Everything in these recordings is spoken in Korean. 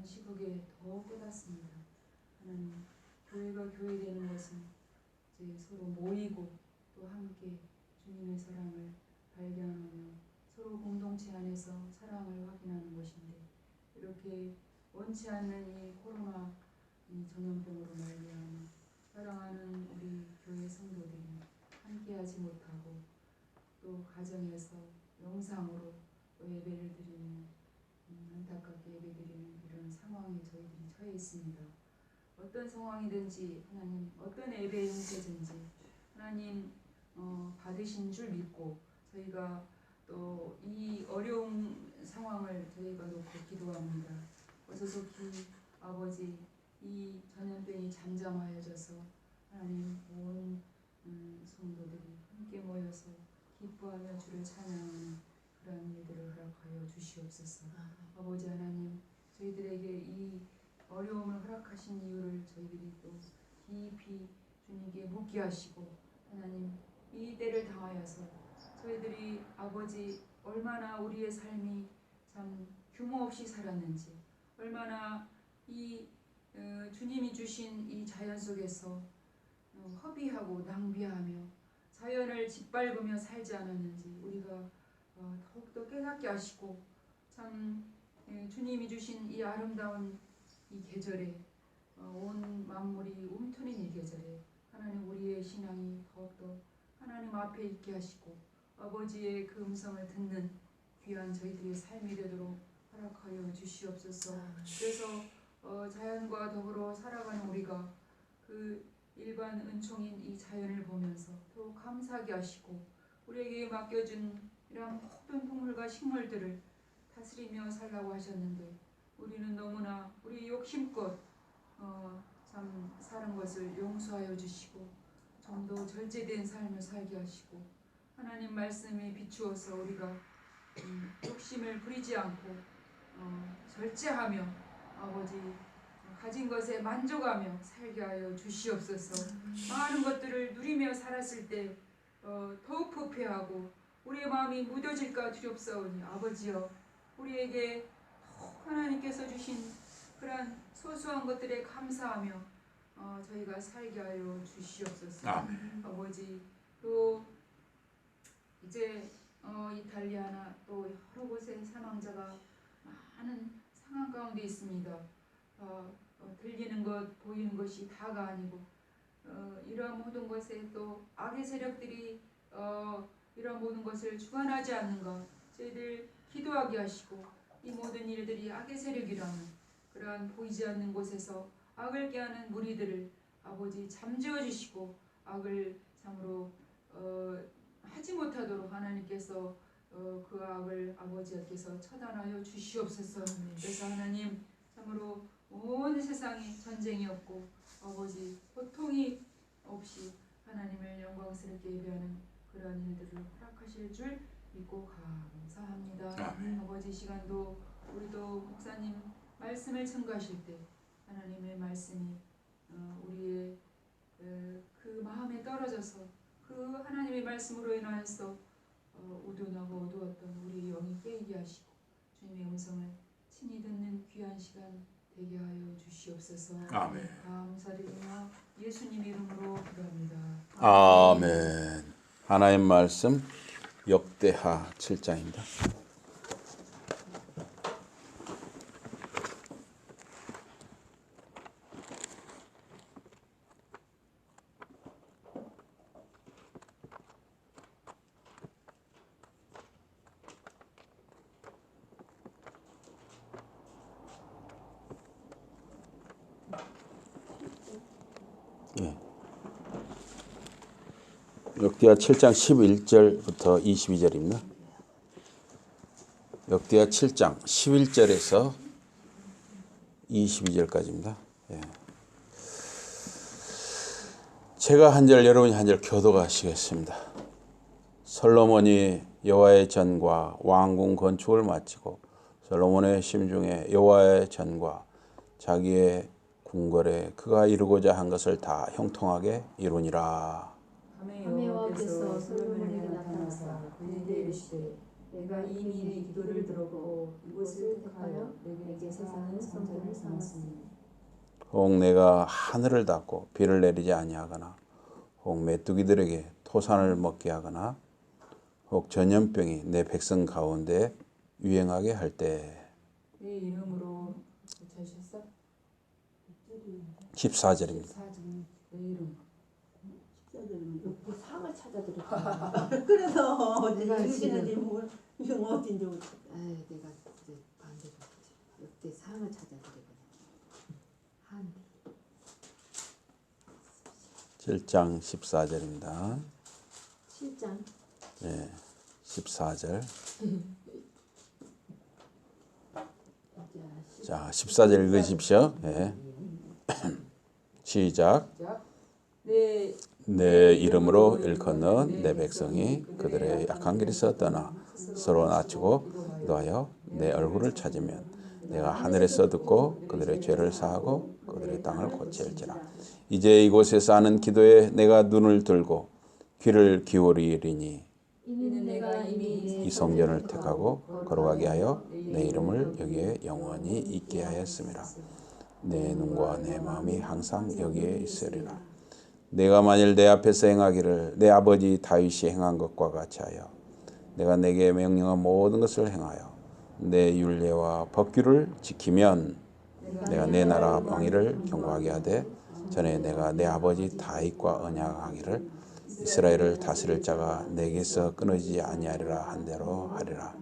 시국에 더 깨닫습니다. 하나님, 교회가 교회되는 것은 이제 서로 모이고 또 함께 주님의 사랑을 발견하며 서로 공동체 안에서 사랑을 확인하는 것인데, 이렇게 원치 않는 이 코로나 전염병으로 말미암아 사랑하는 우리 교회 성도들이 함께하지 못하고 또 가정에서 영상으로 또 예배를 드리는 안타깝게 예배드리는 이런 상황에 저희들이 처해 있습니다. 어떤 상황이든지 하나님, 어떤 예배의 형태든지 하나님 받으신 줄 믿고 저희가 또 이 어려운 상황을 저희가 놓고 기도합니다. 어서속히 아버지, 이 전염병이 잠잠하여져서 하나님 온 성도들이 함께 모여서 기뻐하며 주를 찬양하는 그런 일들을 허락하여 주시옵소서. 아버지 하나님, 저희들에게 이 어려움을 허락하신 이유를 저희들이 또 깊이 주님께 묻게 하시고, 하나님 이 때를 당하여서 저희들이 아버지 얼마나 우리의 삶이 참 규모 없이 살았는지, 얼마나 이 주님이 주신 이 자연 속에서 허비하고 낭비하며 자연을 짓밟으며 살지 않았는지 우리가 더욱더 깨닫게 하시고, 참 주님이 주신 이 아름다운 이 계절에 온 만물이 움트린 이 계절에 하나님 우리의 신앙이 더욱더 하나님 앞에 있게 하시고 아버지의 그 음성을 듣는 귀한 저희들의 삶이 되도록 허락하여 주시옵소서. 그래서 자연과 더불어 살아가는 우리가 그 일반 은총인 이 자연을 보면서 더 감사하게 하시고, 우리에게 맡겨준 이런 모든 동물과 식물들을 다스리며 살라고 하셨는데 우리는 너무나 우리 욕심껏 참 사는 것을 용서하여 주시고 좀 더 절제된 삶을 살게 하시고, 하나님 말씀에 비추어서 우리가 욕심을 부리지 않고 절제하며 아버지 가진 것에 만족하며 살게 하여 주시옵소서. 많은 것들을 누리며 살았을 때 더욱 부패하고 우리의 마음이 무뎌질까 두렵사오니 아버지여, 우리에게 하나님께서 주신 그러한 소소한 것들에 감사하며 저희가 살게 하여 주시옵소서. 아버지, 또 이제 이탈리아나 또 여러 곳에 사망자가 많은 상황 가운데 있습니다. 들리는 것, 보이는 것이 다가 아니고 이러한 모든 것에 또 악의 세력들이 이러한 모든 것을 주관하지 않는가 저희들 기도하게 하시고, 이 모든 일들이 악의 세력이라는 그러한 보이지 않는 곳에서 악을 깨하는 무리들을 아버지 잠재워 주시고 악을 참으로 하지 못하도록 하나님께서 그 악을 아버지께서 처단하여 주시옵소서. 그래서 하나님 참으로 온 세상에 전쟁이 없고 아버지 고통이 없이 하나님을 영광스럽게 예배하는 그러한 일들을 허락하실 줄 믿고 감사합니다. 아버지, 시간도 우리도 목사님 말씀을 청구하실 때 하나님의 말씀이 우리의 그 마음에 떨어져서 그 하나님의 말씀으로 인하여서 우둔하고 어두웠던 우리의 영이 깨게 하시고 주님의 음성을 친히 듣는 귀한 시간 되게 하여 주시옵소서. 아멘. 감사드리며 예수님 이름으로 기도합니다. 아멘. 하나님 말씀 역대하 7장입니다. 역대하 7장 11절부터 22절입니다. 역대하 7장 11절에서 22절까지입니다. 제가 한 절, 여러분이 한 절 교독하시겠습니다. 솔로몬이 여호와의 전과 왕궁 건축을 마치고 솔로몬의 심중에 여호와의 전과 자기의 궁궐에 그가 이루고자 한 것을 다 형통하게 이루니라. 여호와께서 솔로몬에게 나타나사 그에게 이르시되 내가 이미 내 기도를 들었고 이곳을 택하여 내게 사는 성전을 삼았으니 혹 내가 하늘을 닫고 비를 내리지 아니하거나 혹 메뚜기들에게 토산을 먹게 하거나 혹 전염병이 내 백성 가운데 유행하게 할 때 내 이름으로 고쳐주셨어? 14절입니다. 14절 내 이름 그 상을 찾아드렸구나. 그래서 내가 읽기는지 뭘 이거 어딘지 모르. 에이, 내가 이제 반대로 역대 상을 찾아드리거든. 한 7장 14절입니다. 7장. 네, 14절. 자, 14절 읽으십시오. 네. 시작. 내 이름으로 일컫는 내 백성이 그들의 약한 길에서 떠나 서로 낮추고 기도하여 내 얼굴을 찾으면 내가 하늘에서 듣고 그들의 죄를 사하고 그들의 땅을 고칠지라. 이제 이곳에서 하는 기도에 내가 눈을 들고 귀를 기울이리니 이는 내가 이미 이 성전을 택하고 거룩하게 하여 내 이름을 여기에 영원히 있게 하였음이라. 내 눈과 내 마음이 항상 여기에 있으리라. 내가 만일 내 앞에서 행하기를 내 아버지 다윗이 행한 것과 같이 하여 내가 내게 명령한 모든 것을 행하여 내 율례와 법규를 지키면 내가 내 나라 왕위를 경고하게 하되 전에 내가 내 아버지 다윗과 언약하기를 이스라엘을 다스릴 자가 내게서 끊어지지 아니하리라 한 대로 하리라.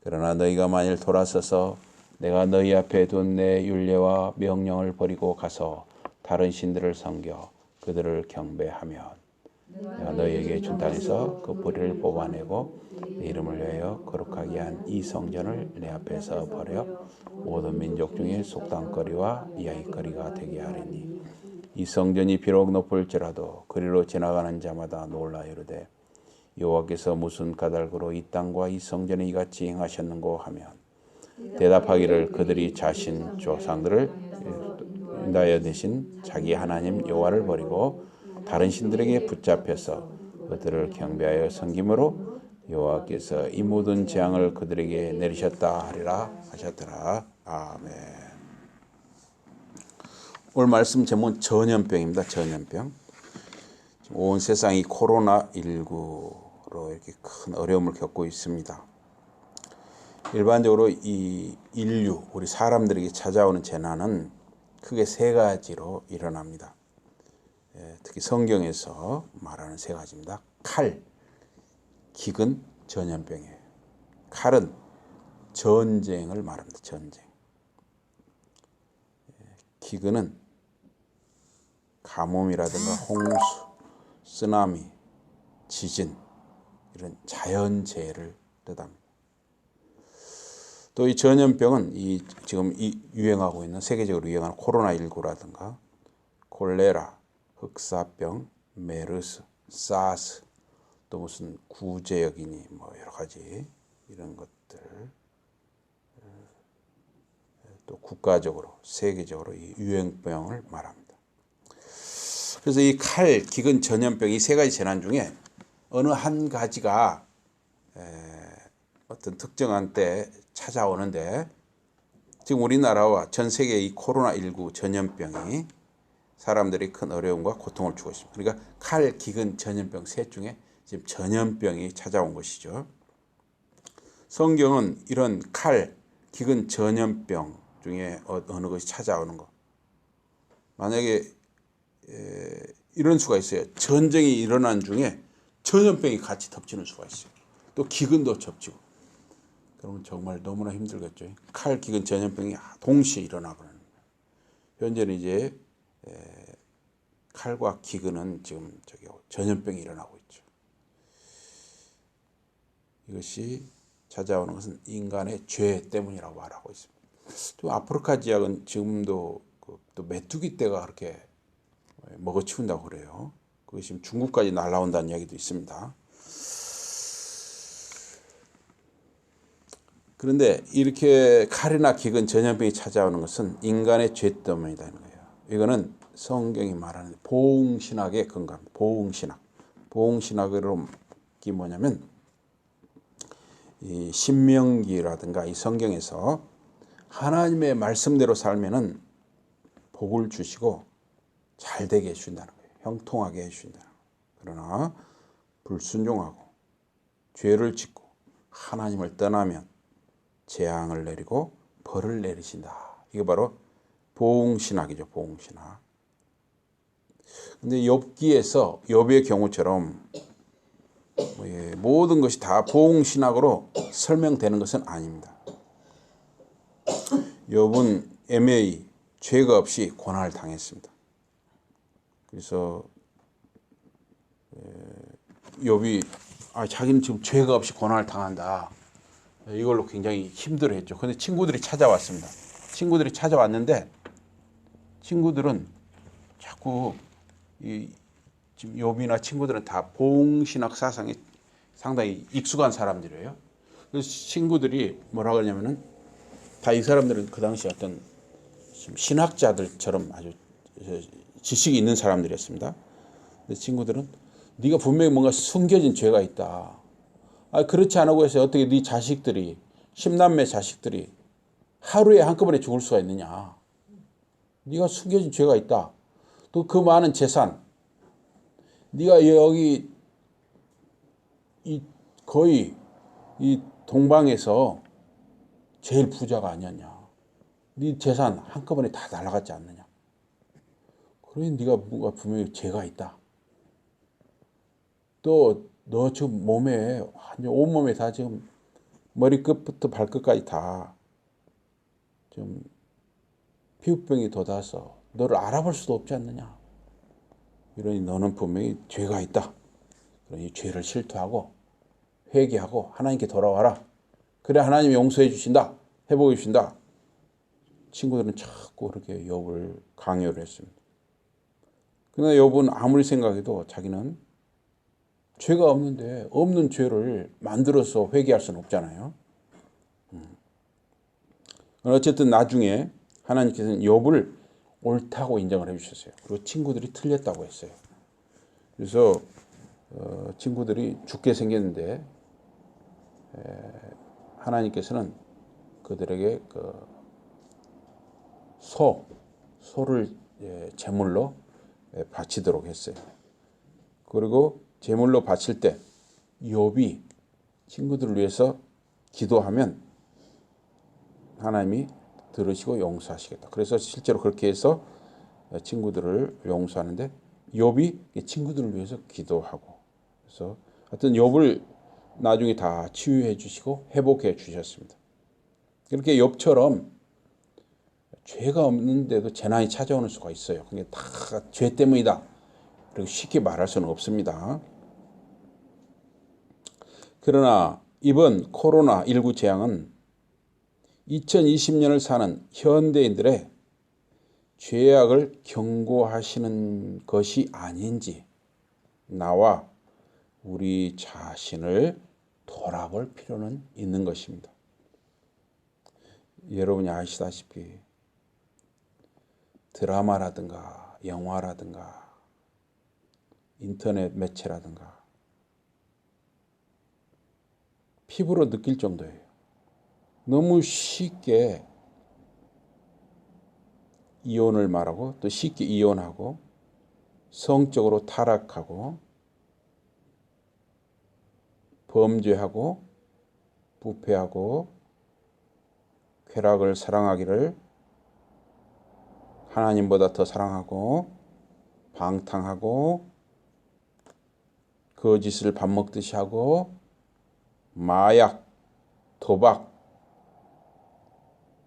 그러나 너희가 만일 돌아서서 내가 너희 앞에 둔 내 율례와 명령을 버리고 가서 다른 신들을 섬겨 그들을 경배하면 내가 너희에게 준 땅에서 그 뿌리를 뽑아내고 내 이름을 위하여 거룩하게 한 이 성전을 내 앞에서 버려 모든 민족 중에 속담거리와 이야기거리가 되게 하리니 이 성전이 비록 높을지라도 그리로 지나가는 자마다 놀라 이르되 여호와께서 무슨 까닭으로 이 땅과 이 성전에 이같이 행하셨는고 하면 대답하기를 그들이 자신 조상들을 인하여 대신 자기 하나님 여호와를 버리고 다른 신들에게 붙잡혀서 그들을 경배하여 섬김으로 여호와께서 이 모든 재앙을 그들에게 내리셨다 하리라 하셨더라. 아멘. 오늘 말씀 제목은 전염병입니다. 전염병. 온 세상이 코로나19로 이렇게 큰 어려움을 겪고 있습니다. 일반적으로 이 인류, 우리 사람들에게 찾아오는 재난은 크게 세 가지로 일어납니다. 특히 성경에서 말하는 세 가지입니다. 칼, 기근, 전염병이에요. 칼은 전쟁을 말합니다. 전쟁. 기근은 가뭄이라든가 홍수, 쓰나미, 지진 이런 자연재해를 뜻합니다. 또 이 전염병은 지금 유행하고 있는 세계적으로 유행하는 코로나19라든가 콜레라, 흑사병, 메르스, 사스, 또 무슨 구제역이니 뭐 여러 가지 이런 것들 또 국가적으로 세계적으로 이 유행병을 말합니다. 그래서 이 칼, 기근, 전염병 이 세 가지 재난 중에 어느 한 가지가 어떤 특정한 때 찾아오는데 지금 우리나라와 전 세계 이 코로나19 전염병이 사람들이 큰 어려움과 고통을 주고 있습니다. 그러니까 칼, 기근, 전염병 셋 중에 지금 전염병이 찾아온 것이죠. 성경은 이런 칼, 기근, 전염병 중에 어느 것이 찾아오는 것. 만약에 이런 수가 있어요. 전쟁이 일어난 중에 전염병이 같이 덮치는 수가 있어요. 또 기근도 덮치고. 그러면 정말 너무나 힘들겠죠. 칼, 기근, 전염병이 동시에 일어나버리는 거예요. 현재는 이제 칼과 기근은 지금 전염병이 일어나고 있죠. 이것이 찾아오는 것은 인간의 죄 때문이라고 말하고 있습니다. 또 아프리카 지역은 지금도 또 메뚜기 떼가 그렇게 먹어치운다고 그래요. 그것이 중국까지 날아온다는 이야기도 있습니다. 그런데 이렇게 칼이나 기근, 전염병이 찾아오는 것은 인간의 죄 때문이라는 거예요. 이거는 성경이 말하는 보응신학의 근거입니다. 보응신학. 보응신학으로 뭐냐면 이 신명기라든가 이 성경에서 하나님의 말씀대로 살면은 복을 주시고 잘 되게 해주신다는 거예요. 형통하게 해주신다는 거예요. 그러나 불순종하고 죄를 짓고 하나님을 떠나면 재앙을 내리고 벌을 내리신다. 이게 바로 보응신학이죠. 보응신학. 근데 욥기에서 욥의 경우처럼 모든 것이 다 보응신학으로 설명되는 것은 아닙니다. 욥은 애매히 죄가 없이 고난을 당했습니다. 그래서 욥이 자기는 지금 죄가 없이 고난을 당한다. 이걸로 굉장히 힘들어했죠. 근데 친구들이 찾아왔습니다. 친구들이 찾아왔는데 친구들은 자꾸 지금 욥이나 친구들은 다 보응신학 사상에 상당히 익숙한 사람들이에요. 그래서 친구들이 뭐라 그러냐면은 다 이 사람들은 그 당시 어떤 신학자들처럼 아주 지식이 있는 사람들이었습니다. 근데 친구들은 네가 분명히 뭔가 숨겨진 죄가 있다. 그렇지 않고 해서 어떻게 네 자식들이 10남매 자식들이 하루에 한꺼번에 죽을 수가 있느냐. 네가 숨겨진 죄가 있다. 또 그 많은 재산 네가 여기 거의 이 동방에서 제일 부자가 아니었냐. 네 재산 한꺼번에 다 날아갔지 않느냐. 그러니 네가 뭔가 분명히 죄가 있다. 또 너 지금 몸에 온몸에 다 지금 머리끝부터 발끝까지 다 좀 피부병이 돋아서 너를 알아볼 수도 없지 않느냐. 이러니 너는 분명히 죄가 있다. 그러니 죄를 실토하고 회개하고 하나님께 돌아와라. 그래 하나님이 용서해 주신다. 회복해 주신다. 친구들은 자꾸 그렇게 욥을 강요를 했습니다. 그러나 욥은 아무리 생각해도 자기는 죄가 없는데 없는 죄를 만들어서 회개할 수는 없잖아요. 어쨌든 나중에 하나님께서는 욥을 옳다고 인정을 해주셨어요. 그리고 친구들이 틀렸다고 했어요. 그래서 친구들이 죽게 생겼는데 하나님께서는 그들에게 소를 제물로 바치도록 했어요. 그리고 제물로 바칠 때 욥이 친구들을 위해서 기도하면 하나님이 들으시고 용서하시겠다. 그래서 실제로 그렇게 해서 친구들을 용서하는데 욥이 친구들을 위해서 기도하고 그래서 하여튼 욥을 나중에 다 치유해 주시고 회복해 주셨습니다. 그렇게 욥처럼 죄가 없는데도 재난이 찾아오는 수가 있어요. 그게 다 죄 때문이다. 그렇게 쉽게 말할 수는 없습니다. 그러나 이번 코로나19 재앙은 2020년을 사는 현대인들의 죄악을 경고하시는 것이 아닌지 나와 우리 자신을 돌아볼 필요는 있는 것입니다. 여러분이 아시다시피 드라마라든가 영화라든가 인터넷 매체라든가 피부로 느낄 정도예요. 너무 쉽게 이혼을 말하고 또 쉽게 이혼하고 성적으로 타락하고 범죄하고 부패하고 쾌락을 사랑하기를 하나님보다 더 사랑하고 방탕하고 거짓을 밥 먹듯이 하고 마약, 도박,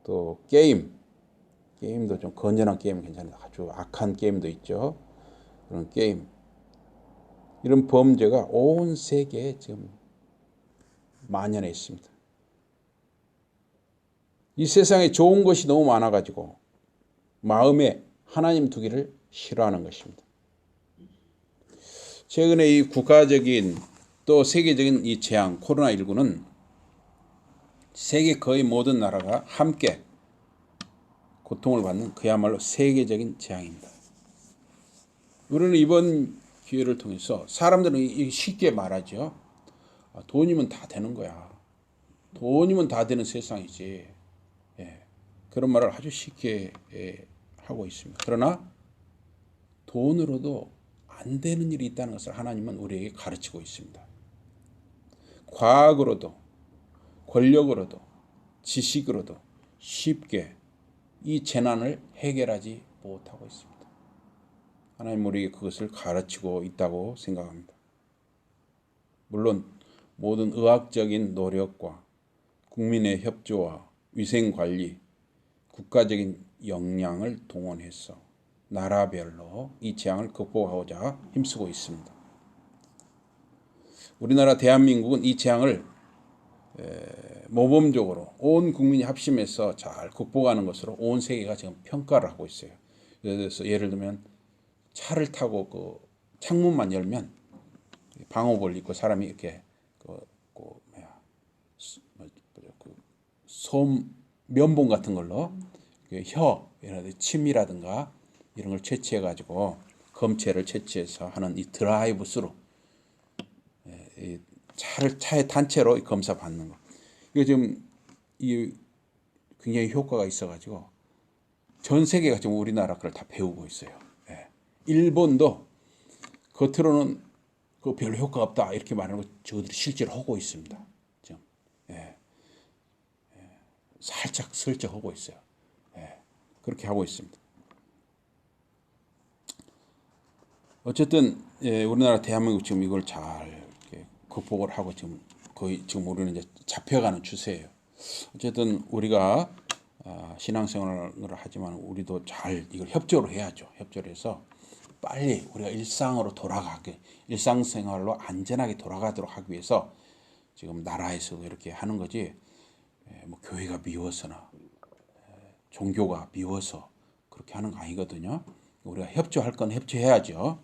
또 게임도 좀 건전한 게임은 괜찮은데 아주 악한 게임도 있죠. 그런 게임. 이런 범죄가 온 세계에 지금 만연해 있습니다. 이 세상에 좋은 것이 너무 많아가지고 마음에 하나님 두기를 싫어하는 것입니다. 최근에 이 국가적인 또 세계적인 이 재앙 코로나19는 세계 거의 모든 나라가 함께 고통을 받는 그야말로 세계적인 재앙입니다. 우리는 이번 기회를 통해서 사람들은 쉽게 말하죠. 돈이면 다 되는 거야. 돈이면 다 되는 세상이지. 예. 그런 말을 아주 쉽게 하고 있습니다. 그러나 돈으로도 안 되는 일이 있다는 것을 하나님은 우리에게 가르치고 있습니다. 과학으로도 권력으로도 지식으로도 쉽게 이 재난을 해결하지 못하고 있습니다. 하나님 우리에게 그것을 가르치고 있다고 생각합니다. 물론 모든 의학적인 노력과 국민의 협조와 위생관리, 국가적인 역량을 동원해서 나라별로 이 재앙을 극복하고자 힘쓰고 있습니다. 우리나라 대한민국은 이 재앙을 모범적으로 온 국민이 합심해서 잘 극복하는 것으로 온 세계가 지금 평가를 하고 있어요. 그래서 예를 들면 차를 타고 그 창문만 열면 방호복을 입고 사람이 이렇게 면봉 같은 걸로 혀, 침이라든가 이런 걸 채취해 가지고 검체를 채취해서 하는 이 드라이브 스루 차에 단체로 검사 받는 거. 이거 지금 굉장히 효과가 있어 가지고 전 세계가 지금 우리나라 걸 다 배우고 있어요. 일본도 겉으로는 그 별로 효과가 없다 이렇게 말하는 거 저들이 실제로 하고 있습니다. 지금 살짝 슬쩍 하고 있어요. 그렇게 하고 있습니다. 어쨌든 우리나라 대한민국 지금 이걸 잘 극복을 하고 지금 거의 지금 우리는 이제 잡혀가는 추세예요. 어쨌든 우리가 신앙생활을 하지만 우리도 잘 이걸 협조를 해야죠. 협조를 해서 빨리 우리가 일상으로 돌아가게 일상생활로 안전하게 돌아가도록 하기 위해서 지금 나라에서도 이렇게 하는 거지 뭐 교회가 미워서나 종교가 미워서 그렇게 하는 거 아니거든요. 우리가 협조할 건 협조해야죠.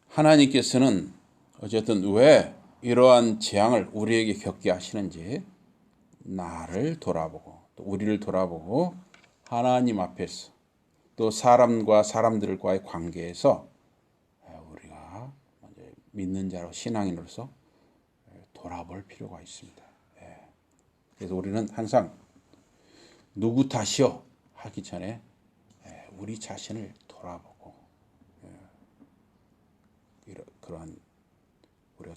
하나님께서는 어쨌든 왜 이러한 재앙을 우리에게 겪게 하시는지 나를 돌아보고 또 우리를 돌아보고 하나님 앞에서 또 사람과 사람들과의 관계에서 우리가 믿는 자로 신앙인으로서 돌아볼 필요가 있습니다. 그래서 우리는 항상 누구 탓이요 하기 전에 우리 자신을 돌아보고 그러한 우리가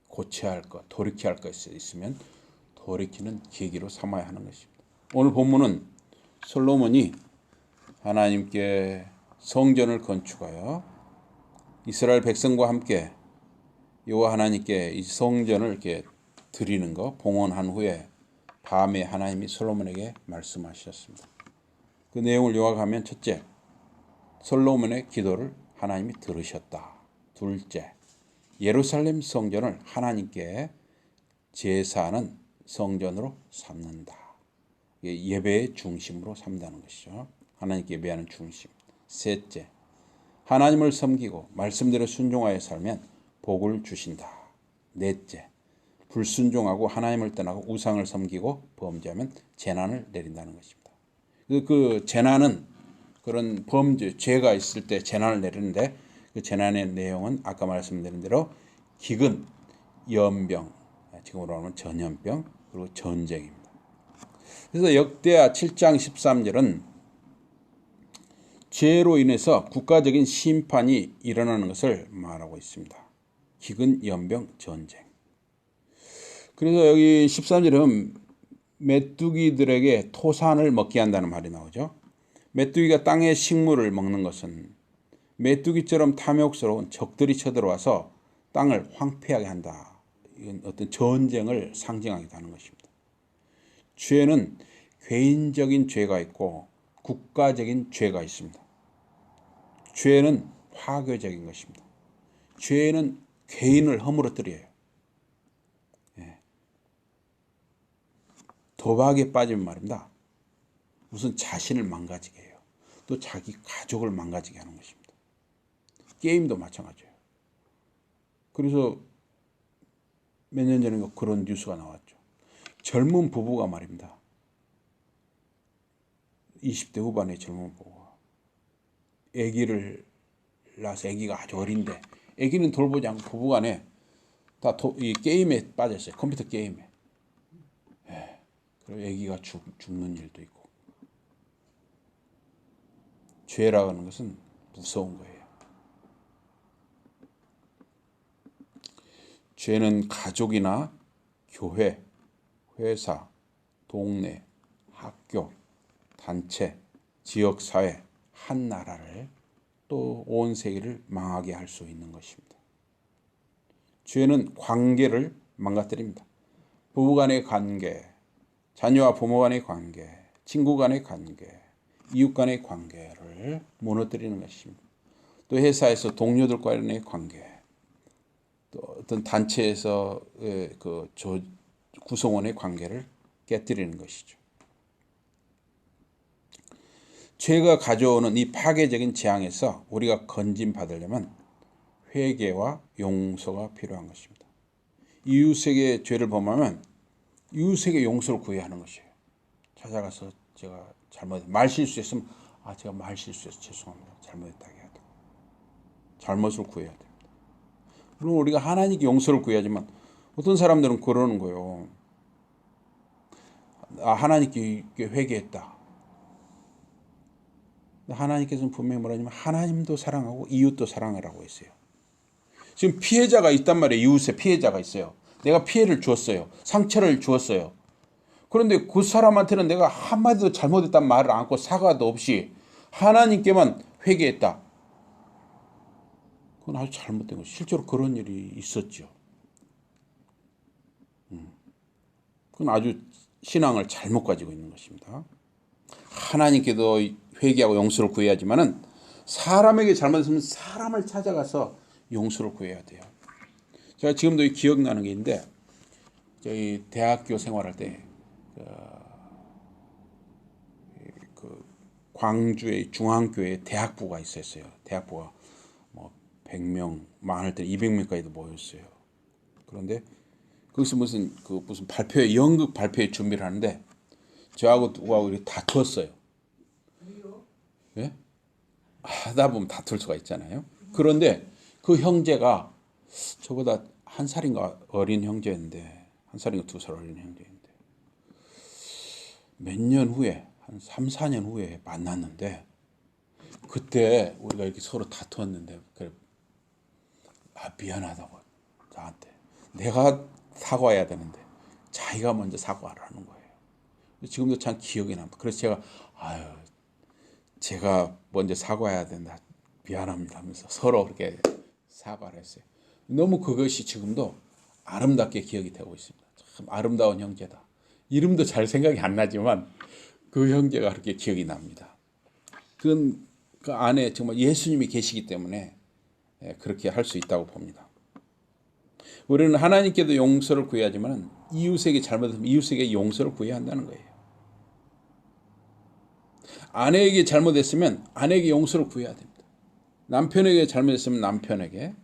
고쳐야 할 것, 돌이켜야 할 것이 있으면 돌이키는 계기로 삼아야 하는 것입니다. 오늘 본문은 솔로몬이 하나님께 성전을 건축하여 이스라엘 백성과 함께 여호와 하나님께 이 성전을 이렇게 드리는 거 봉헌한 후에 밤에 하나님이 솔로몬에게 말씀하셨습니다. 그 내용을 요약하면 첫째, 솔로몬의 기도를 하나님이 들으셨다. 둘째, 예루살렘 성전을 하나님께 제사하는 성전으로 삼는다. 예배의 중심으로 삼다는 것이죠. 하나님께 예배하는 중심. 셋째, 하나님을 섬기고 말씀대로 순종하여 살면 복을 주신다. 넷째, 불순종하고 하나님을 떠나고 우상을 섬기고 범죄하면 재난을 내린다는 것입니다. 그 재난은 그런 범죄, 죄가 있을 때 재난을 내리는데 그 재난의 내용은 아까 말씀드린 대로 기근, 연병, 지금으로 하면 전염병, 그리고 전쟁입니다. 그래서 역대하 7장 13절은 죄로 인해서 국가적인 심판이 일어나는 것을 말하고 있습니다. 기근, 연병, 전쟁. 그래서 여기 13절은 메뚜기들에게 토산을 먹게 한다는 말이 나오죠. 메뚜기가 땅의 식물을 먹는 것은 메뚜기처럼 탐욕스러운 적들이 쳐들어와서 땅을 황폐하게 한다. 이건 어떤 전쟁을 상징하기도 하는 것입니다. 죄는 개인적인 죄가 있고 국가적인 죄가 있습니다. 죄는 파괴적인 것입니다. 죄는 개인을 허물어뜨려요. 도박에 빠지면 말입니다. 우선 자신을 망가지게 해요. 또 자기 가족을 망가지게 하는 것입니다. 게임도 마찬가지예요. 그래서 몇 년 전에 그런 뉴스가 나왔죠. 젊은 부부가 말입니다. 20대 후반의 젊은 부부가 아기를 낳아서 아기가 아주 어린데 아기는 돌보지 않고 부부간에 다 이 게임에 빠졌어요. 컴퓨터 게임에. 예. 그리고 애기가 죽는 일도 있고. 죄라고 하는 것은 무서운 거예요. 죄는 가족이나 교회, 회사, 동네, 학교, 단체, 지역사회, 한 나라를 또 온 세계를 망하게 할 수 있는 것입니다. 죄는 관계를 망가뜨립니다. 부부 간의 관계, 자녀와 부모 간의 관계, 친구 간의 관계, 이웃 간의 관계를 무너뜨리는 것입니다. 또 회사에서 동료들과의 관계, 또 어떤 단체에서 그 구성원의 관계를 깨뜨리는 것이죠. 죄가 가져오는 이 파괴적인 재앙에서 우리가 건진받으려면 회개와 용서가 필요한 것입니다. 이웃에게 죄를 범하면 이웃에게 용서를 구해야 하는 것이에요. 찾아가서 제가 말실수했으면 제가 말실수해서 죄송합니다. 잘못했다고 해야 돼요. 잘못을 구해야 됩니다. 물론 우리가 하나님께 용서를 구해야지만 어떤 사람들은 그러는 거예요. 하나님께 회개했다. 하나님께서는 분명히 뭐라냐면 하나님도 사랑하고 이웃도 사랑하라고 했어요. 지금 피해자가 있단 말이에요. 이웃에 피해자가 있어요. 내가 피해를 주었어요. 상처를 주었어요. 그런데 그 사람한테는 내가 한마디도 잘못했다는 말을 않고 사과도 없이 하나님께만 회개했다. 그건 아주 잘못된 거죠. 실제로 그런 일이 있었죠. 그건 아주 신앙을 잘못 가지고 있는 것입니다. 하나님께도 회개하고 용서를 구해야지만은 사람에게 잘못했으면 사람을 찾아가서 용서를 구해야 돼요. 제가 지금도 기억나는 게 있는데 저희 대학교 생활할 때 그 광주의 중앙교회 대학부가 있었어요. 대학부가 뭐 100명, 많을 때 200명까지도 모였어요. 그런데 거기서 무슨 발표회, 연극 발표회 준비를 하는데 저하고 누구하고 이렇게 다투었어요. 예? 하다 보면 다툴 수가 있잖아요. 그런데 그 형제가 저보다 한 살인가 어린 형제인데, 한 살인가 2살 어린 형제인데, 몇 년 후에, 한 3, 4년 후에 만났는데, 그때 우리가 이렇게 서로 다투었는데, 그래, 미안하다고, 나한테. 내가 사과해야 되는데, 자기가 먼저 사과를 하는 거예요. 지금도 참 기억이 납니다. 그래서 제가 먼저 사과해야 된다. 미안합니다 하면서 서로 그렇게 사과를 했어요. 너무 그것이 지금도 아름답게 기억이 되고 있습니다. 참 아름다운 형제다. 이름도 잘 생각이 안 나지만 그 형제가 그렇게 기억이 납니다. 그 안에 정말 예수님이 계시기 때문에 그렇게 할 수 있다고 봅니다. 우리는 하나님께도 용서를 구해야지만 이웃에게 잘못하면 이웃에게 용서를 구해야 한다는 거예요. 아내에게 잘못했으면 아내에게 용서를 구해야 됩니다. 남편에게 잘못했으면 남편에게,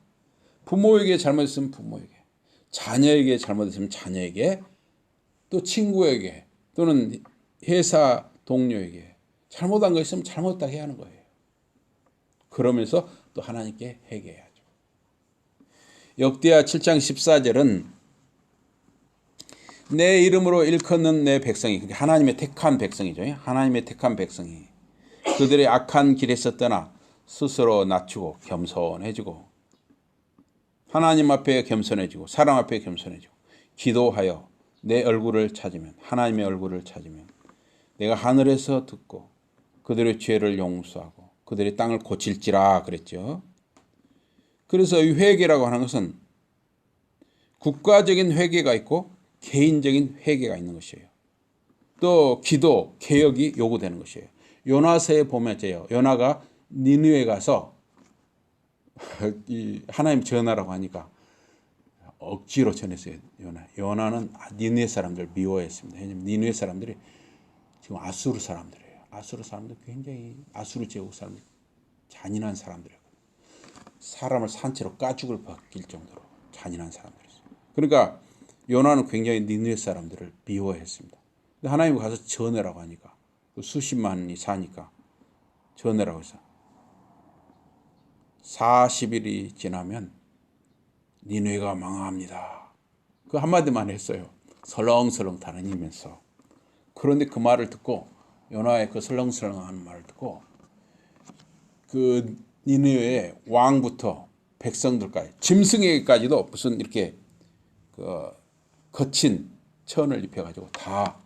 부모에게 잘못했으면 부모에게, 자녀에게 잘못했으면 자녀에게, 또 친구에게 또는 회사 동료에게 잘못한 거 있으면 잘못다 해야 하는 거예요. 그러면서 또 하나님께 회개해야죠. 역대하 7장 14절은 내 이름으로 일컫는 내 백성이, 하나님의 택한 백성이죠. 하나님의 택한 백성이 그들의 악한 길에서 떠나 스스로 낮추고 겸손해지고 하나님 앞에 겸손해지고 사람 앞에 겸손해지고 기도하여 내 얼굴을 찾으면, 하나님의 얼굴을 찾으면 내가 하늘에서 듣고 그들의 죄를 용서하고 그들의 땅을 고칠지라 그랬죠. 그래서 이 회개라고 하는 것은 국가적인 회개가 있고 개인적인 회개가 있는 것이에요. 또 기도, 개혁이 요구되는 것이에요. 요나서에 보면 요나가 니느웨에 가서 하나님 전하라고 하니까 억지로 전했어요. 요나는 니느웨 사람들 미워했습니다. 왜냐하면 니느웨 사람들이 지금 아수르 사람들이에요. 아수르 사람들 굉장히, 아수르 제국 사람들 잔인한 사람들이에요. 사람을 산채로 가죽을 벗길 정도로 잔인한 사람들이었어요. 그러니까 요나는 굉장히 니느웨 사람들을 미워했습니다. 근데 하나님 가서 전해라고 하니까 수십만이 사니까 전해라고 해서 40일이 지나면 니느웨가 망합니다. 그 한마디만 했어요. 설렁설렁 다니면서. 그런데 그 말을 듣고 요나의 그 설렁설렁하는 말을 듣고 그 니느웨의 왕부터 백성들까지 짐승에게까지도 무슨 이렇게 그 거친 천을 입혀가지고 다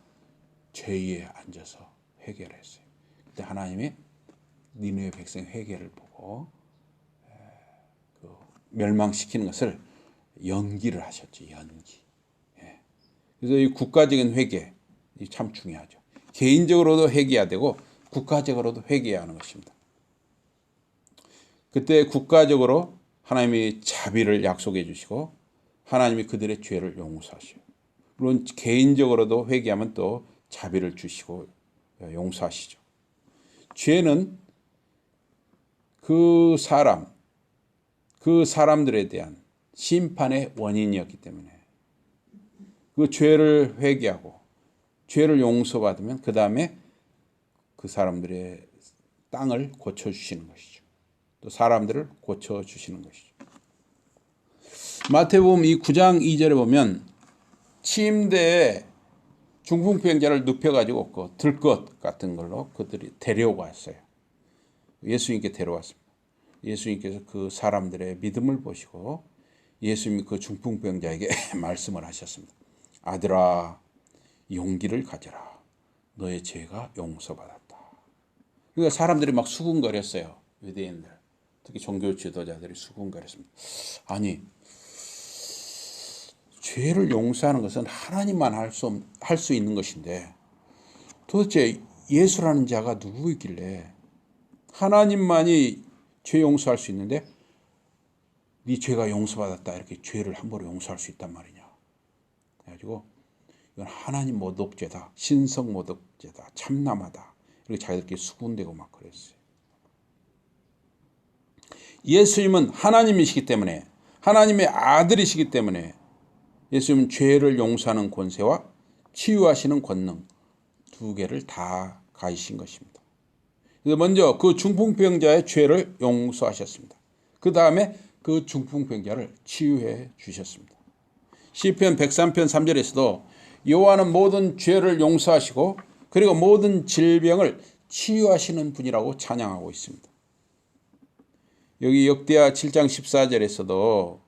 죄위에 앉아서 회개를 했어요. 그때 하나님이 니느웨 백성의 회개를 보고 그 멸망시키는 것을 연기를 하셨죠. 연기. 그래서 이 국가적인 회개 참 중요하죠. 개인적으로도 회개해야 되고 국가적으로도 회개해야 하는 것입니다. 그때 국가적으로 하나님이 자비를 약속해 주시고 하나님이 그들의 죄를 용서하시고 물론 개인적으로도 회개하면 또 자비를 주시고 용서하시죠. 죄는 그 사람들에 대한 심판의 원인이었기 때문에 그 죄를 회개하고 죄를 용서받으면 그 다음에 그 사람들의 땅을 고쳐주시는 것이죠. 또 사람들을 고쳐주시는 것이죠. 마태복음 이 9장 2절에 보면 침대에 중풍병자를 눕혀가지고 그 들것 같은 걸로 그들이 데려왔어요. 예수님께 데려왔습니다. 예수님께서 그 사람들의 믿음을 보시고 예수님이 그 중풍병자에게 말씀을 하셨습니다. 아들아, 용기를 가져라. 너의 죄가 용서받았다. 그러니까 사람들이 막 수군거렸어요. 유대인들, 특히 종교 지도자들이 수군거렸습니다. 아니, 죄를 용서하는 것은 하나님만 할 수 있는 것인데 도대체 예수라는 자가 누구이길래 하나님만이 죄 용서할 수 있는데 네 죄가 용서받았다 이렇게 죄를 함부로 용서할 수 있단 말이냐. 그래가지고 이건 하나님 모독죄다. 신성 모독죄다. 참남하다. 이렇게 자기들끼리 수군대고 막 그랬어요. 예수님은 하나님이시기 때문에 하나님의 아들이시기 때문에 예수님은 죄를 용서하는 권세와 치유하시는 권능 두 개를 다 가지신 것입니다. 그래서 먼저 그 중풍병자의 죄를 용서하셨습니다. 그 다음에 그 중풍병자를 치유해 주셨습니다. 시편 103편 3절에서도 여호와는 모든 죄를 용서하시고 그리고 모든 질병을 치유하시는 분이라고 찬양하고 있습니다. 여기 역대하 7장 14절에서도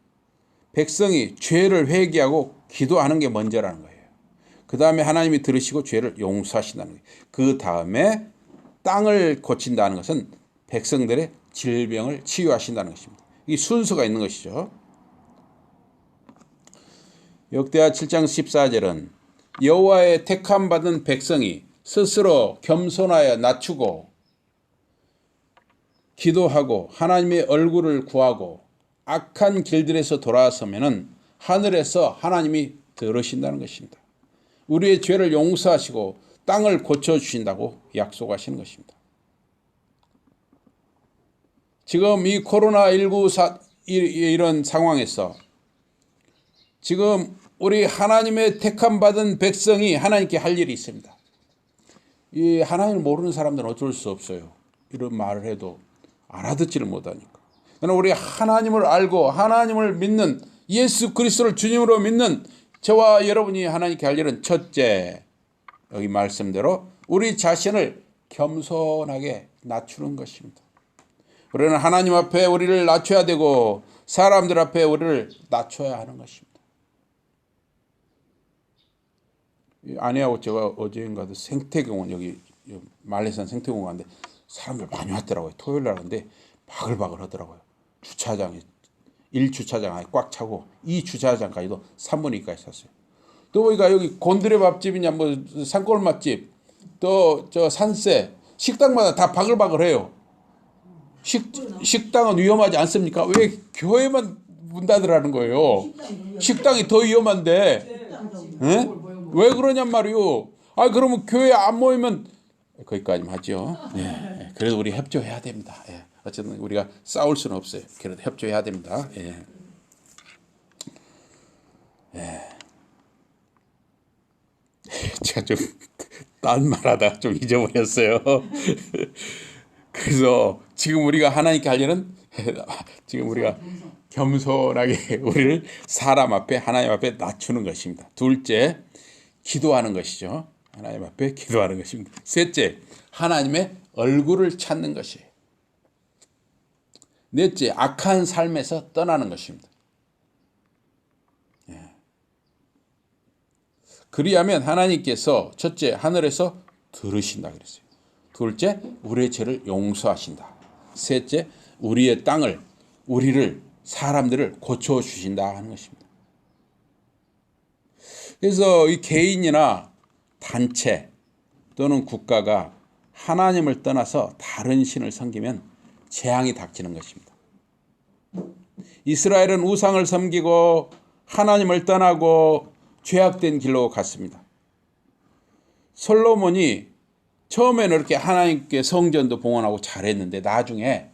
백성이 죄를 회개하고 기도하는 게 먼저라는 거예요. 그 다음에 하나님이 들으시고 죄를 용서하신다는 거예요. 그 다음에 땅을 고친다는 것은 백성들의 질병을 치유하신다는 것입니다. 이 순서가 있는 것이죠. 역대하 7장 14절은 여호와의 택함 받은 백성이 스스로 겸손하여 낮추고 기도하고 하나님의 얼굴을 구하고 악한 길들에서 돌아서면은 하늘에서 하나님이 들으신다는 것입니다. 우리의 죄를 용서하시고 땅을 고쳐주신다고 약속하시는 것입니다. 지금 이 코로나19 이런 상황에서 지금 우리 하나님의 택함 받은 백성이 하나님께 할 일이 있습니다. 이 하나님을 모르는 사람들은 어쩔 수 없어요. 이런 말을 해도 알아듣지를 못하니까. 그러나 우리 하나님을 알고 하나님을 믿는 예수 그리스도를 주님으로 믿는 저와 여러분이 하나님께 할 일은 첫째, 여기 말씀대로 우리 자신을 겸손하게 낮추는 것입니다. 우리는 하나님 앞에 우리를 낮춰야 되고 사람들 앞에 우리를 낮춰야 하는 것입니다. 아내하고 제가 어제인가도 생태공원 여기 말레이산 생태공원 갔는데 사람들 많이 왔더라고요. 토요일 날 왔는데 바글바글 하더라고요. 주차장에 1주차장 꽉 차고 2주차장까지도 3분의 2까지 찼어요. 또 보니까 여기 곤드레 밥집이냐 뭐 산골 맛집 또 저 산세 식당마다 다 바글바글해요. 식당은 위험하지 않습니까? 왜 교회만 문 닫으라는 거예요? 식당이 더 위험한데 에? 왜 그러냔 말이요. 아 그러면 교회 안 모이면 거기까지만 하죠. 예. 그래도 우리 협조해야 됩니다. 예. 어쨌든 우리가 싸울 수는 없어요. 그래도 협조해야 됩니다. 예. 예. 제가 좀 딴 말하다가 좀 잊어버렸어요. 그래서 지금 우리가 하나님께 할 일은 지금 우리가 겸손하게 우리를 사람 앞에 하나님 앞에 낮추는 것입니다. 둘째, 기도하는 것이죠. 하나님 앞에 기도하는 것입니다. 셋째, 하나님의 얼굴을 찾는 것이에요. 넷째, 악한 삶에서 떠나는 것입니다. 그리하면 하나님께서 첫째, 하늘에서 들으신다 그랬어요. 둘째, 우리의 죄를 용서하신다. 셋째, 우리의 땅을, 우리를, 사람들을 고쳐주신다 하는 것입니다. 그래서 이 개인이나 단체 또는 국가가 하나님을 떠나서 다른 신을 섬기면 재앙이 닥치는 것입니다. 이스라엘은 우상을 섬기고 하나님을 떠나고 죄악된 길로 갔습니다. 솔로몬이 처음에는 이렇게 하나님께 성전도 봉헌하고 잘했는데 나중에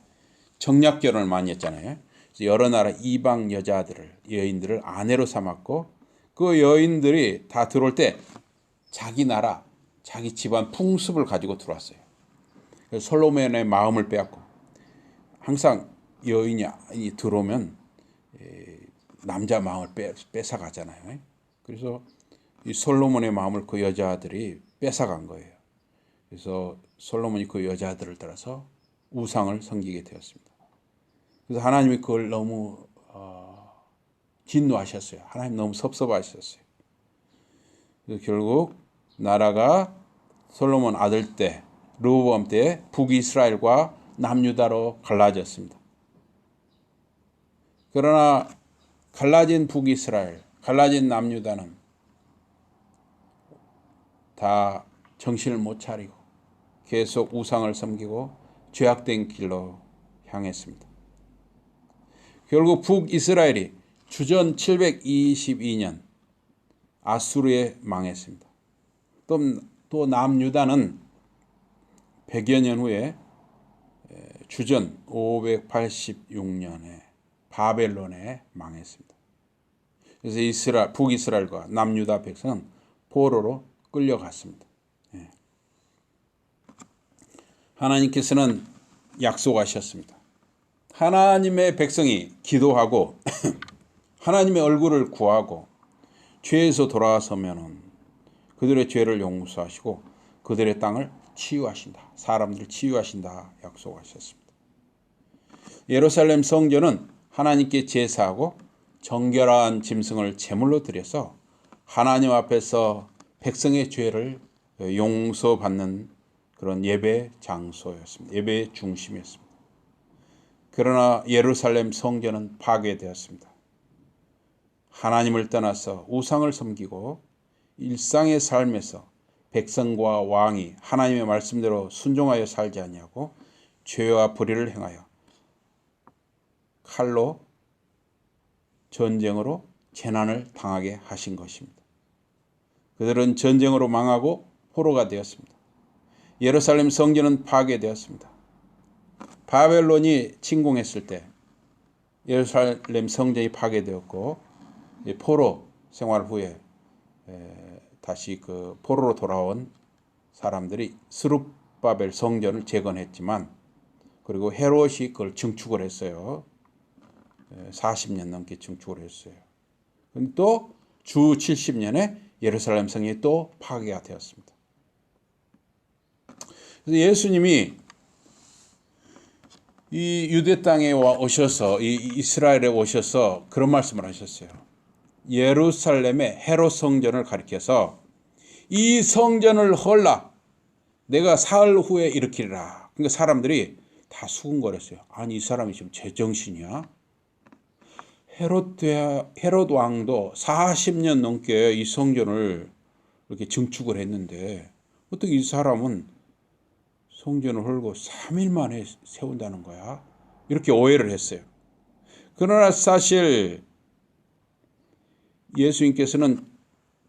정략 결혼을 많이 했잖아요. 여러 나라 이방 여인들을 아내로 삼았고 그 여인들이 다 들어올 때 자기 나라, 자기 집안 풍습을 가지고 들어왔어요. 그래서 솔로몬의 마음을 빼앗고 항상 여인이 들어오면 남자 마음을 뺏어가잖아요. 그래서 이 솔로몬의 마음을 그 여자들이 뺏어간 거예요. 그래서 솔로몬이 그 여자들을 따라서 우상을 섬기게 되었습니다. 그래서 하나님이 그걸 너무 진노하셨어요. 하나님 너무 섭섭하셨어요. 그래서 결국 나라가 솔로몬 아들 때 르호보암 때 북이스라엘과 남유다로 갈라졌습니다. 그러나 갈라진 북이스라엘, 갈라진 남유다는 다 정신을 못 차리고 계속 우상을 섬기고 죄악된 길로 향했습니다. 결국 북이스라엘이 주전 722년 아수르에 망했습니다. 또 남유다는 100여 년 후에 주전 586년에 바벨론에 망했습니다. 그래서 북이스라엘과 남유다 백성은 포로로 끌려갔습니다. 하나님께서는 약속하셨습니다. 하나님의 백성이 기도하고 하나님의 얼굴을 구하고 죄에서 돌아서면 그들의 죄를 용서하시고 그들의 땅을 치유하신다. 사람들을 치유하신다 약속하셨습니다. 예루살렘 성전은 하나님께 제사하고 정결한 짐승을 제물로 드려서 하나님 앞에서 백성의 죄를 용서받는 그런 예배 장소였습니다. 예배의 중심이었습니다. 그러나 예루살렘 성전은 파괴되었습니다. 하나님을 떠나서 우상을 섬기고 일상의 삶에서 백성과 왕이 하나님의 말씀대로 순종하여 살지 아니하고 죄와 불의를 행하여 칼로 전쟁으로 재난을 당하게 하신 것입니다. 그들은 전쟁으로 망하고 포로가 되었습니다. 예루살렘 성전은 파괴되었습니다. 바벨론이 침공했을 때 예루살렘 성전이 파괴되었고 포로 생활 후에 다시 그 포로로 돌아온 사람들이 스룹바벨 성전을 재건했지만 그리고 헤롯이 그걸 증축을 했어요. 40년 넘게 증축을 했어요. 또 주 70년에 예루살렘 성이 또 파괴가 되었습니다. 그래서 예수님이 이 유대 땅에 오셔서 이 이스라엘에 오셔서 그런 말씀을 하셨어요. 예루살렘의 헤롯 성전을 가리켜서 이 성전을 헐라 내가 사흘 후에 일으키리라. 그러니까 사람들이 다 수군거렸어요. 아니 이 사람이 지금 제정신이야? 헤롯 왕도 40년 넘게 이 성전을 이렇게 증축을 했는데 어떻게 이 사람은 성전을 헐고 3일 만에 세운다는 거야? 이렇게 오해를 했어요. 그러나 사실 예수님께서는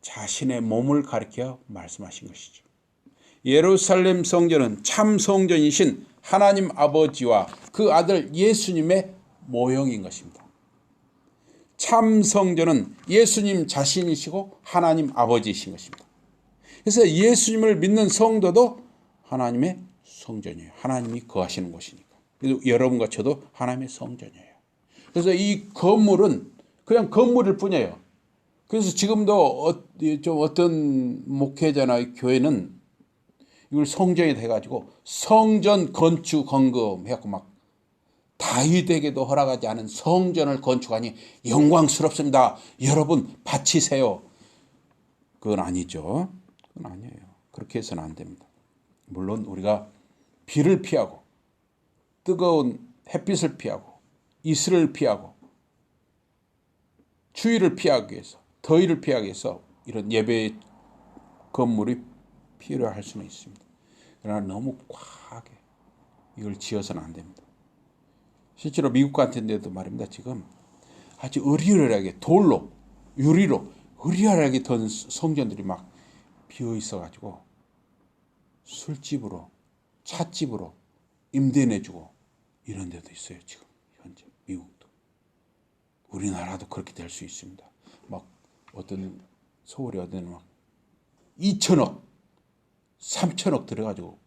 자신의 몸을 가리켜 말씀하신 것이죠. 예루살렘 성전은 참 성전이신 하나님 아버지와 그 아들 예수님의 모형인 것입니다. 참 성전은 예수님 자신이시고 하나님 아버지이신 것입니다. 그래서 예수님을 믿는 성도도 하나님의 성전이에요. 하나님이 거하시는 곳이니까. 그래서 여러분과 저도 하나님의 성전이에요. 그래서 이 건물은 그냥 건물일 뿐이에요. 그래서 지금도 좀 어떤 목회자나 교회는 이걸 성전이 돼가지고 성전 건축 헌금 해갖고 막 다윗에게도 허락하지 않은 성전을 건축하니 영광스럽습니다. 여러분 바치세요. 그건 아니죠. 그건 아니에요. 그렇게 해서는 안 됩니다. 물론 우리가 비를 피하고 뜨거운 햇빛을 피하고 이슬을 피하고 추위를 피하기 위해서 더위를 피하기 위해서 이런 예배 건물이 필요할 수는 있습니다. 그러나 너무 과하게 이걸 지어서는 안 됩니다. 실제로 미국 같은 데도 말입니다. 지금 아주 으리으리하게 돌로 유리로 으리으리하게 던 성전들이 막 비어 있어가지고 술집으로 찻집으로 임대내주고 이런 데도 있어요. 지금 현재 미국도. 우리나라도 그렇게 될 수 있습니다. 막 어떤 서울에 어떤 막 2천억 3천억 들어가지고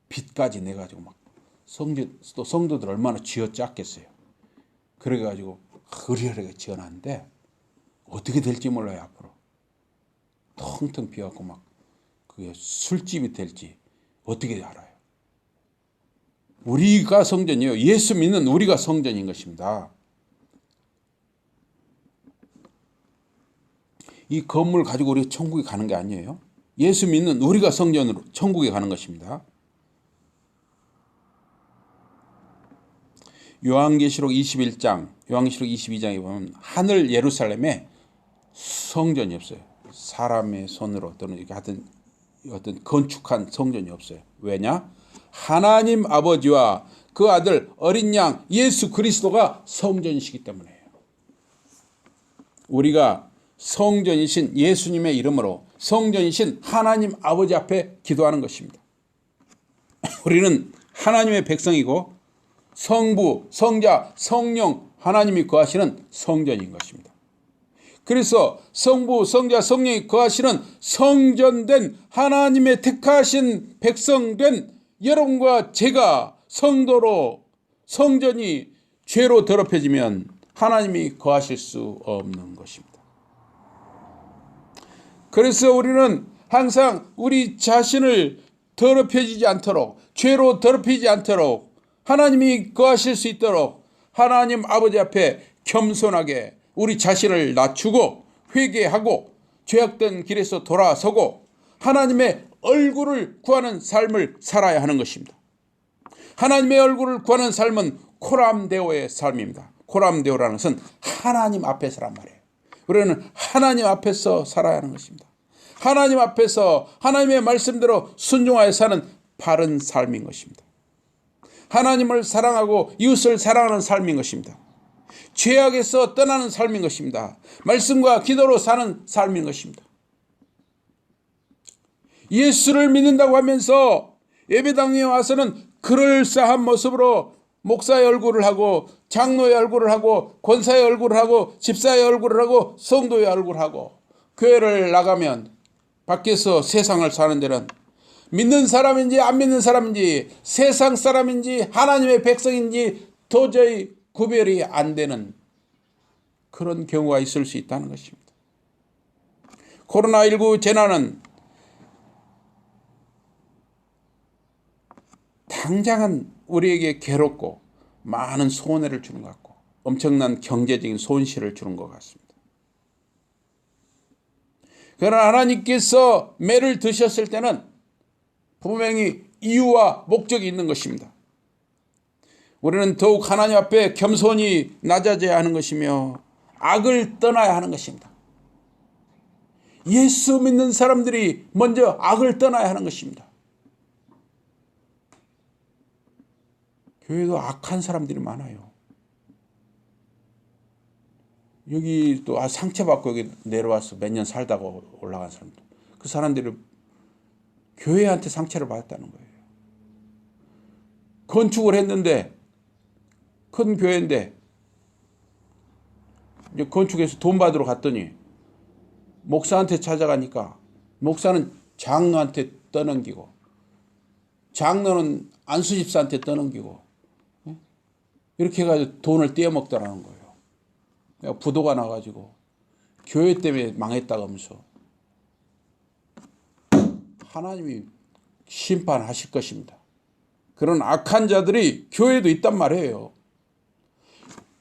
빚까지 내가지고 막 또 성도들 얼마나 쥐어짰겠어요. 그래가지고 흐리흐리하게 지어놨는데 어떻게 될지 몰라요. 앞으로 텅텅 비어갖고 막 그게 술집이 될지 어떻게 알아요. 우리가 성전이에요. 예수 믿는 우리가 성전인 것입니다. 이 건물 가지고 우리가 천국에 가는 게 아니에요. 예수 믿는 우리가 성전으로 천국에 가는 것입니다. 요한계시록 21장, 요한계시록 22장에 보면 하늘 예루살렘에 성전이 없어요. 사람의 손으로 또는 이렇게 하여튼 어떤 건축한 성전이 없어요. 왜냐? 하나님 아버지와 그 아들 어린 양 예수 그리스도가 성전이시기 때문이에요. 우리가 성전이신 예수님의 이름으로 성전이신 하나님 아버지 앞에 기도하는 것입니다. 우리는 하나님의 백성이고 성부, 성자, 성령 하나님이 거하시는 성전인 것입니다. 그래서 성부, 성자, 성령이 거하시는 성전된 하나님의 택하신 백성된 여러분과 제가 성도로 성전이 죄로 더럽혀지면 하나님이 거하실 수 없는 것입니다. 그래서 우리는 항상 우리 자신을 더럽혀지지 않도록 죄로 더럽히지 않도록 하나님이 거하실 수 있도록 하나님 아버지 앞에 겸손하게 우리 자신을 낮추고 회개하고 죄악된 길에서 돌아서고 하나님의 얼굴을 구하는 삶을 살아야 하는 것입니다. 하나님의 얼굴을 구하는 삶은 코람데오의 삶입니다. 코람데오라는 것은 하나님 앞에서란 말이에요. 우리는 하나님 앞에서 살아야 하는 것입니다. 하나님 앞에서 하나님의 말씀대로 순종하여 사는 바른 삶인 것입니다. 하나님을 사랑하고 이웃을 사랑하는 삶인 것입니다. 죄악에서 떠나는 삶인 것입니다. 말씀과 기도로 사는 삶인 것입니다. 예수를 믿는다고 하면서 예배당에 와서는 그럴싸한 모습으로 목사의 얼굴을 하고 장로의 얼굴을 하고 권사의 얼굴을 하고 집사의 얼굴을 하고 성도의 얼굴을 하고 교회를 나가면 밖에서 세상을 사는 데는 믿는 사람인지 안 믿는 사람인지 세상 사람인지 하나님의 백성인지 도저히 구별이 안 되는 그런 경우가 있을 수 있다는 것입니다. 코로나19 재난은 당장은 우리에게 괴롭고 많은 손해를 주는 것 같고 엄청난 경제적인 손실을 주는 것 같습니다. 그러나 하나님께서 매를 드셨을 때는 분명히 이유와 목적이 있는 것입니다. 우리는 더욱 하나님 앞에 겸손히 낮아져야 하는 것이며 악을 떠나야 하는 것입니다. 예수 믿는 사람들이 먼저 악을 떠나야 하는 것입니다. 교회도 악한 사람들이 많아요. 여기 또 상처받고 여기 내려와서 몇 년 살다가 올라간 사람들. 그 사람들이 교회한테 상처를 받았다는 거예요. 건축을 했는데 큰 교회인데 이제 건축해서 돈 받으러 갔더니 목사한테 찾아가니까 목사는 장로한테 떠넘기고 장로는 안수집사한테 떠넘기고 이렇게 해가지고 돈을 떼어먹더라는 거예요. 부도가 나가지고 교회 때문에 망했다면서 하나님이 심판하실 것입니다. 그런 악한 자들이 교회에도 있단 말이에요.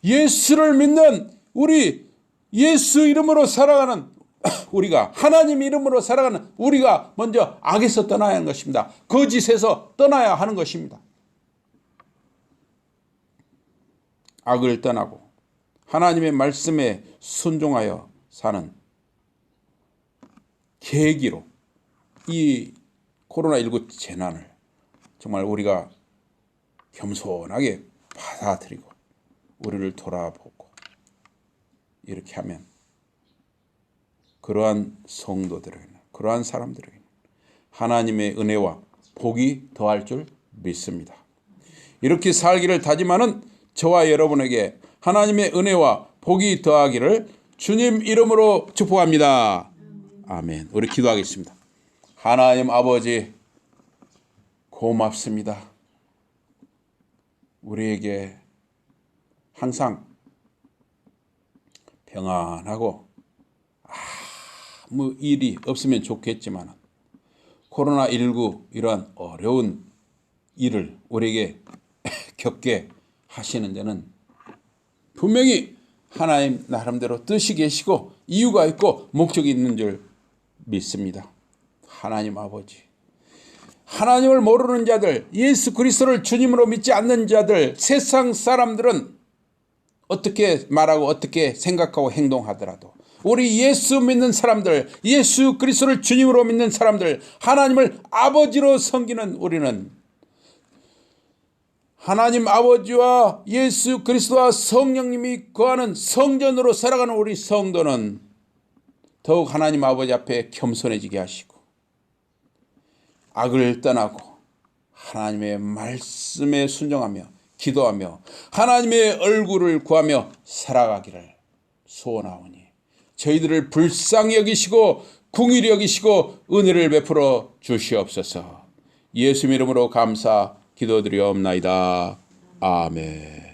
예수를 믿는 우리 예수 이름으로 살아가는 우리가 하나님 이름으로 살아가는 우리가 먼저 악에서 떠나야 하는 것입니다. 거짓에서 떠나야 하는 것입니다. 악을 떠나고 하나님의 말씀에 순종하여 사는 계기로 이 코로나19 재난을 정말 우리가 겸손하게 받아들이고 우리를 돌아보고 이렇게 하면 그러한 성도들에게는 그러한 사람들에게는 하나님의 은혜와 복이 더할 줄 믿습니다. 이렇게 살기를 다짐하는 저와 여러분에게 하나님의 은혜와 복이 더하기를 주님 이름으로 축복합니다. 아멘. 우리 기도하겠습니다. 하나님 아버지 고맙습니다. 우리에게 항상 평안하고 아무 일이 없으면 좋겠지만 코로나19 이러한 어려운 일을 우리에게 겪게 하시는 데는 분명히 하나님 나름대로 뜻이 계시고 이유가 있고 목적이 있는 줄 믿습니다. 하나님 아버지, 하나님을 모르는 자들, 예수 그리스도를 주님으로 믿지 않는 자들, 세상 사람들은 어떻게 말하고 어떻게 생각하고 행동하더라도 우리 예수 믿는 사람들, 예수 그리스도를 주님으로 믿는 사람들, 하나님을 아버지로 섬기는 우리는 하나님 아버지와 예수 그리스도와 성령님이 거하는 성전으로 살아가는 우리 성도는 더욱 하나님 아버지 앞에 겸손해지게 하시고 악을 떠나고 하나님의 말씀에 순종하며 기도하며 하나님의 얼굴을 구하며 살아가기를 소원하오니 저희들을 불쌍히 여기시고 긍휼히 여기시고 은혜를 베풀어 주시옵소서. 예수 이름으로 감사 기도드리옵나이다. 아멘.